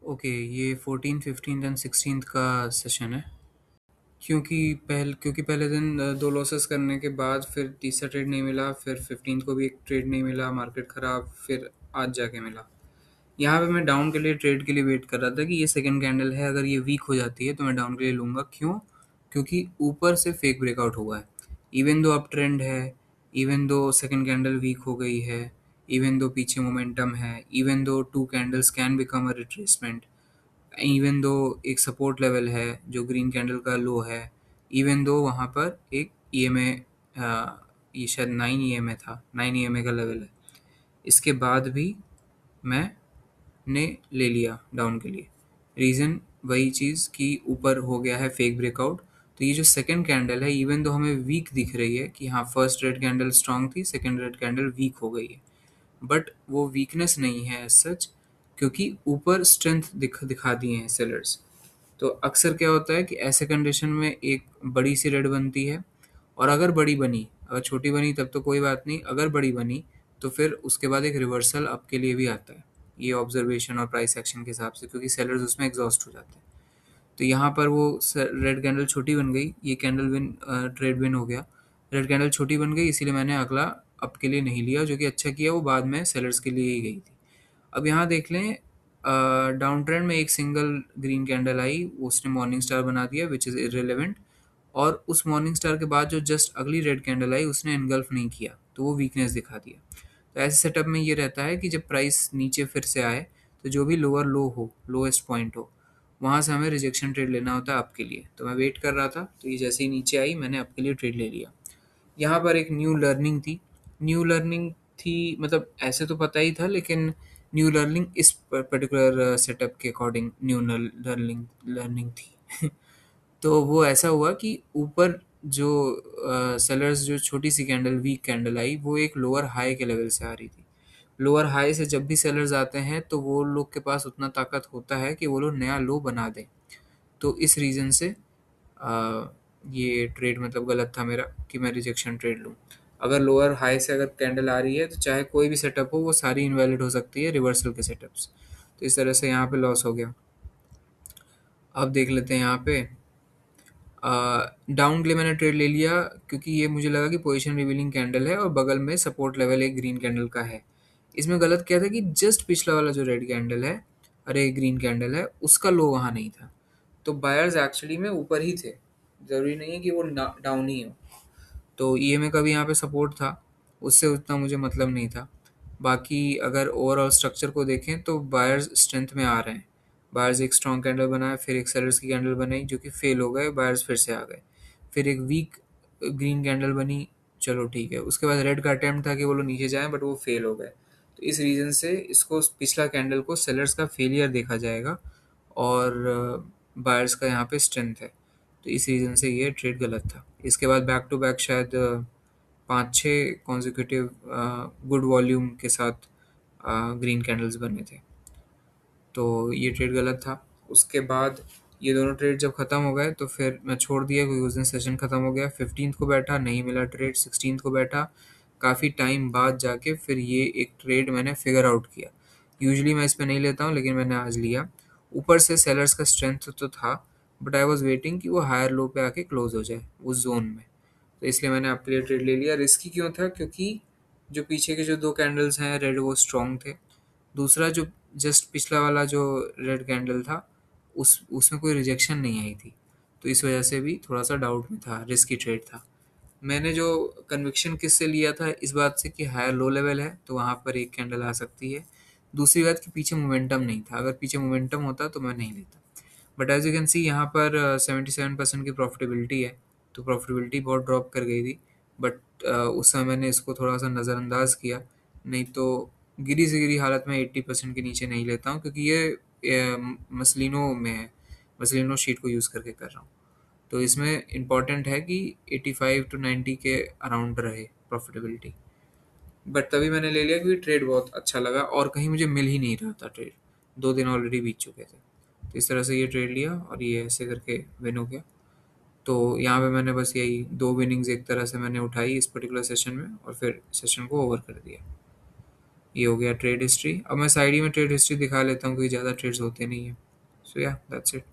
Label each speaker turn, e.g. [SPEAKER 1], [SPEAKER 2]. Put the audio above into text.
[SPEAKER 1] Okay, ये 14, 15 and 16 का session है। क्योंकि पहले दिन दो लॉसेस करने के बाद फिर तीसरा ट्रेड नहीं मिला, फिर 15 को भी एक ट्रेड नहीं मिला, मार्केट ख़राब, फिर आज जाके मिला। यहाँ पे मैं डाउन के लिए ट्रेड के लिए वेट कर रहा था कि ये सेकंड कैंडल है, अगर ये वीक हो जाती है तो मैं डाउन के लिए लूँगा। क्यों? क्योंकि ऊपर से फेक ब्रेकआउट हुआ है। इवन दो अप ट्रेंड है, even though second candle weak हो गई है, इवन दो पीछे मोमेंटम है, even though two candles can become a retracement, even though एक सपोर्ट लेवल है जो ग्रीन कैंडल का लो है, इवन दो वहाँ पर एक ईएमए, ये शायद 9 ईएमए था, 9 ईएमए का लेवल है। इसके बाद भी मैंने ले लिया डाउन के लिए। रीज़न वही चीज़ कि ऊपर हो गया है फेक ब्रेकआउट। तो ये जो सेकंड कैंडल है, इवन दो हमें वीक दिख रही है कि हाँ फर्स्ट रेड कैंडल स्ट्रांग थी, सेकंड रेड कैंडल वीक हो गई है, बट वो वीकनेस नहीं है एज सच, क्योंकि ऊपर स्ट्रेंथ दिखा दिए हैं सेलर्स। तो अक्सर क्या होता है कि ऐसे कंडीशन में एक बड़ी सी रेड बनती है, और अगर बड़ी बनी, अगर छोटी बनी तब तो कोई बात नहीं, अगर बड़ी बनी तो फिर उसके बाद एक रिवर्सल आपके लिए भी आता है, ये ऑब्जर्वेशन और प्राइस एक्शन के हिसाब से, क्योंकि सेलर्स उसमें एग्जॉस्ट हो जाते हैं। तो यहाँ पर वो रेड कैंडल छोटी बन गई, ये कैंडल ट्रेड विन हो गया। रेड कैंडल छोटी बन गई, इसीलिए मैंने अगला अप के लिए नहीं लिया, जो कि अच्छा किया, वो बाद में सेलर्स के लिए ही गई थी। अब यहाँ देख लें, डाउन ट्रेंड में एक सिंगल ग्रीन कैंडल आई, उसने मॉर्निंग स्टार बना दिया, विच इज़ इरेलीवेंट। और उस मॉर्निंग स्टार के बाद जो जस्ट अगली रेड कैंडल आई उसने एनगल्फ नहीं किया, तो वो वीकनेस दिखा दिया। तो ऐसे सेटअप में ये रहता है कि जब प्राइस नीचे फिर से आए, तो जो भी लोअर लो हो, लोएस्ट पॉइंट हो, वहाँ से हमें रिजेक्शन ट्रेड लेना होता है आपके लिए। तो मैं वेट कर रहा था, तो ये जैसे ही नीचे आई मैंने आपके लिए ट्रेड ले लिया। यहाँ पर एक न्यू लर्निंग थी। न्यू लर्निंग थी मतलब ऐसे तो पता ही था, लेकिन न्यू लर्निंग इस पर्टिकुलर सेटअप के अकॉर्डिंग न्यू लर्निंग लर्निंग थी। तो वो ऐसा हुआ कि ऊपर जो सेलर्स, जो छोटी सी कैंडल वीक कैंडल आई, वो एक लोअर हाई के लेवल से आ रही थी। लोअर हाई से जब भी सेलर्स आते हैं तो वो लोग के पास उतना ताकत होता है कि वो लोग नया लो बना दें। तो इस रीज़न से अ, ये ट्रेड मतलब गलत था मेरा कि मैं रिजेक्शन ट्रेड लूँ। अगर लोअर हाई से अगर कैंडल आ रही है तो चाहे कोई भी सेटअप हो, वो सारी इनवैलिड हो सकती है, रिवर्सल के सेटअप्स। तो इस तरह से यहाँ पे लॉस हो गया। अब देख लेते हैं यहाँ पे, डाउन के लिए मैंने ट्रेड ले लिया, क्योंकि ये मुझे लगा कि पोजीशन रिवीलिंग कैंडल है और बगल में सपोर्ट लेवल एक ग्रीन कैंडल का है। इसमें गलत क्या था कि जस्ट पिछला वाला जो रेड कैंडल है, अरे ग्रीन कैंडल है, उसका लो वहाँ नहीं था। तो बायर्स एक्चुअली में ऊपर ही थे, ज़रूरी नहीं है कि वो डाउन ही हो। तो ईएमए का भी यहाँ पे सपोर्ट था, उससे उतना मुझे मतलब नहीं था। बाकी अगर ओवरऑल स्ट्रक्चर को देखें तो बायर्स स्ट्रेंथ में आ रहे हैं। बायर्स एक स्ट्रॉन्ग कैंडल बनाया, फिर एक सेलर्स की कैंडल बनाई जो कि फेल हो गए, बायर्स फिर से आ गए। फिर एक वीक ग्रीन कैंडल बनी, चलो ठीक है। उसके बाद रेड का अटेम्प्ट था कि वो लोग नीचे जाएं, बट वो फेल हो गए। तो इस रीज़न से इसको, पिछला कैंडल को सेलर्स का फेलियर देखा जाएगा, और बायर्स का यहाँ पे स्ट्रेंथ है। तो इस रीज़न से ये ट्रेड गलत था। इसके बाद बैक टू बैक शायद 5-6 कॉन्जिक्यूटिव गुड वॉल्यूम के साथ ग्रीन कैंडल्स बने थे। तो ये ट्रेड गलत था। उसके बाद ये दोनों ट्रेड जब ख़त्म हो गए तो फिर मैं छोड़ दिया, क्योंकि उस दिन सेशन ख़त्म हो गया। 15 को बैठा, नहीं मिला ट्रेड। 16 को बैठा, काफ़ी टाइम बाद जाके फिर ये एक ट्रेड मैंने फिगर आउट किया। यूजुअली मैं इस पे नहीं लेता हूँ, लेकिन मैंने आज लिया। ऊपर से सेलर्स का स्ट्रेंथ तो था, बट आई वॉज वेटिंग कि वो हायर लो पे आके क्लोज हो जाए उस जोन में। तो इसलिए मैंने आपके लिए ट्रेड ले लिया। रिस्की क्यों था? क्योंकि जो पीछे के जो दो कैंडल्स हैं रेड, वो स्ट्रॉन्ग थे। दूसरा जो जस्ट पिछला वाला जो रेड कैंडल था, उसमें कोई रिजेक्शन नहीं आई थी। तो इस वजह से भी थोड़ा सा डाउट में था, रिस्की ट्रेड था। मैंने जो कन्विक्शन किससे लिया था, इस बात से कि हायर लो लेवल है तो वहाँ पर एक कैंडल आ सकती है। दूसरी बात कि पीछे मोमेंटम नहीं था, अगर पीछे मोमेंटम होता तो मैं नहीं लेता। But as you can see यहाँ पर 77% की प्रॉफिटेबिलिटी है। तो प्रॉफिटेबिलिटी बहुत ड्रॉप कर गई थी, बट उस समय मैंने इसको थोड़ा सा नज़रअंदाज किया। नहीं तो गिरी से गिरी हालत में 80% के नीचे नहीं लेता हूँ, क्योंकि ये मसलिनो में है, मसलिनो शीट को यूज़ करके कर रहा हूँ। तो इसमें इम्पॉर्टेंट है कि 85 टू 90 के अराउंड रहे प्रॉफिटेबिलिटी। बट तभी मैंने ले लिया क्योंकि ट्रेड बहुत अच्छा लगा, और कहीं मुझे मिल ही नहीं रहा था ट्रेड। 2 दिन ऑलरेडी बीत चुके थे। तो इस तरह से ये ट्रेड लिया और ये ऐसे करके विन हो गया। तो यहाँ पे मैंने बस यही 2 विनिंग्स एक तरह से मैंने उठाई इस पर्टिकुलर सेशन में, और फिर सेशन को ओवर कर दिया। ये हो गया ट्रेड हिस्ट्री। अब मैं साइड ही में ट्रेड हिस्ट्री दिखा लेता हूँ, क्योंकि ज़्यादा ट्रेड्स होते नहीं है। सो या दैट्स इट।